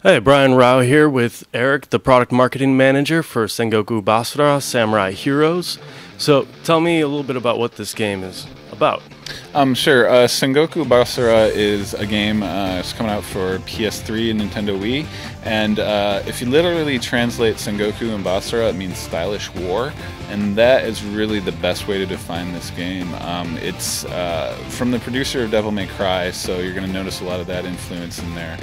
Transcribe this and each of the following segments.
Hey, Brian Rao here with Eric, the product marketing manager for Sengoku Basara Samurai Heroes. So tell me a little bit about what this game is about. Sure. Sengoku Basara is a game. It's coming out for PS3 and Nintendo Wii. And if you literally translate Sengoku and Basara, it means stylish war. And that is really the best way to define this game. It's from the producer of Devil May Cry, so you're going to notice a lot of that influence in there.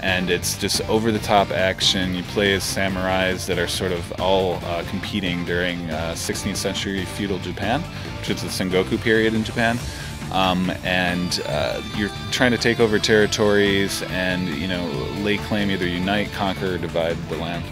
And it's just over-the-top action. You play as samurais that are sort of all competing during 16th century feudal Japan, which is the Sengoku period in Japan. And you're trying to take over territories and, lay claim, either unite, conquer, or divide the land.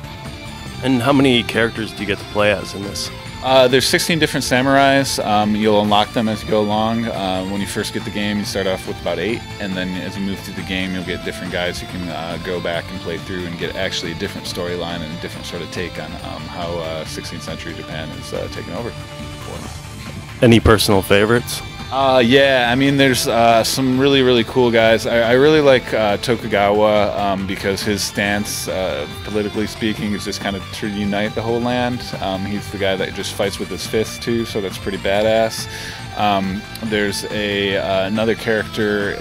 And how many characters do you get to play as in this? There's 16 different samurais. You'll unlock them as you go along. When you first get the game, you start off with about 8, and then as you move through the game, you'll get different guys who can go back and play through and get actually a different storyline and a different sort of take on how 16th century Japan is taken over. Any personal favorites? Yeah, I mean, there's some really, really cool guys. I really like Tokugawa because his stance, politically speaking, is just kind of to unite the whole land. He's the guy that just fights with his fists, too, so that's pretty badass. There's another character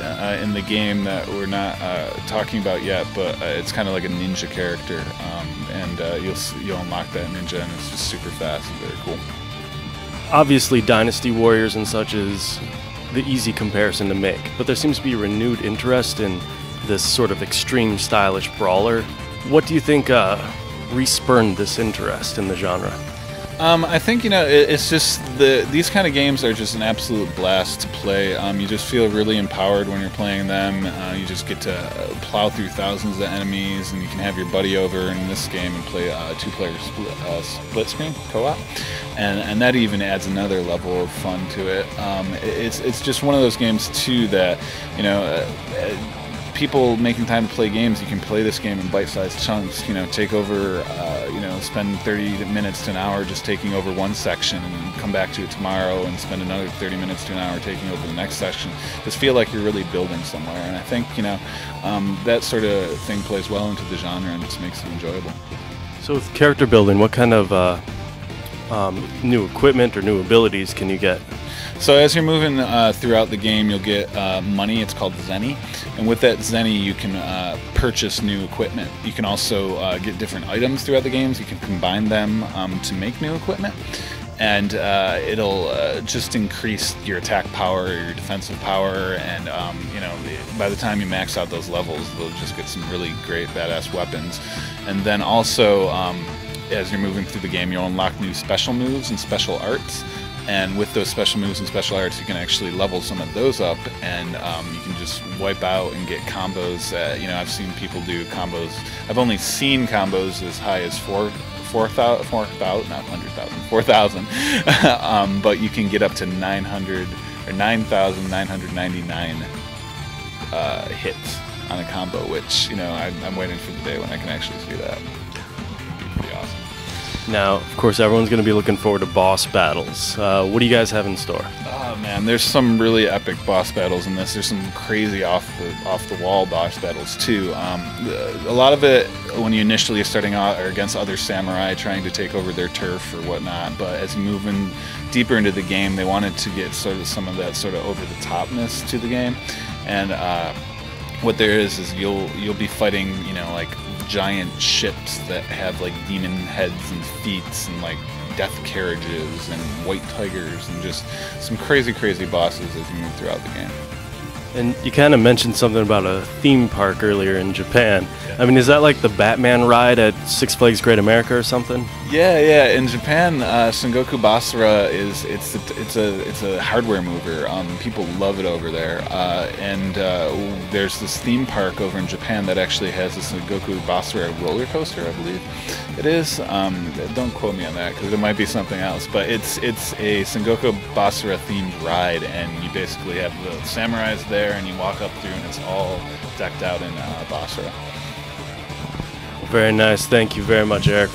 in the game that we're not talking about yet, but it's kind of like a ninja character, and you'll unlock that ninja, and it's just super fast and very cool. Obviously, Dynasty Warriors and such is the easy comparison to make, but there seems to be renewed interest in this sort of extreme stylish brawler. What do you think respurned this interest in the genre? I think, it's just these kind of games are just an absolute blast to play. You just feel really empowered when you're playing them. You just get to plow through thousands of enemies, and you can have your buddy over in this game and play two-player split screen co-op, and that even adds another level of fun to it. It's just one of those games too that people making time to play games, you can play this game in bite-sized chunks. Take over, spend 30 minutes to an hour just taking over one section, and come back to it tomorrow and spend another 30 minutes to an hour taking over the next section. Just feel like you're really building somewhere, and I think that sort of thing plays well into the genre and just makes it enjoyable. So with character building, what kind of new equipment or new abilities can you get? So as you're moving throughout the game, you'll get money. It's called Zenny, and with that Zenny, you can purchase new equipment. You can also get different items throughout the games. You can combine them to make new equipment, and it'll just increase your attack power, your defensive power, and by the time you max out those levels, they'll just get some really great badass weapons. And then also, as you're moving through the game, you'll unlock new special moves and special arts. And with those special moves and special arts, you can actually level some of those up, and you can just wipe out and get combos. I've seen people do combos. I've only seen combos as high as 4,000, not 100,000, 4,000. But you can get up to 900 or 9,999 hits on a combo, which I'm waiting for the day when I can actually see that. It'd be pretty awesome. Now, of course, everyone's going to be looking forward to boss battles. What do you guys have in store? Oh man, there's some really epic boss battles in this. There's some crazy off the wall boss battles too. A lot of it when you initially are starting out are against other samurai trying to take over their turf or whatnot. But as you move in deeper into the game, they wanted to get sort of some of that sort of over the topness to the game. And what there is you'll be fighting like giant ships that have like demon heads and feet and like death carriages and white tigers and just some crazy bosses as you move throughout the game. And you kind of mentioned something about a theme park earlier in Japan. Yeah. I mean, is that like the Batman ride at Six Flags Great America or something? Yeah. In Japan, Sengoku Basara it's a hardware mover. People love it over there. And there's this theme park over in Japan that actually has a Sengoku Basara roller coaster, I believe it is. Don't quote me on that because it might be something else. But it's a Sengoku Basara themed ride, and you basically have the samurais there, and you walk up through, and it's all decked out in Basara. Very nice. Thank you very much, Eric.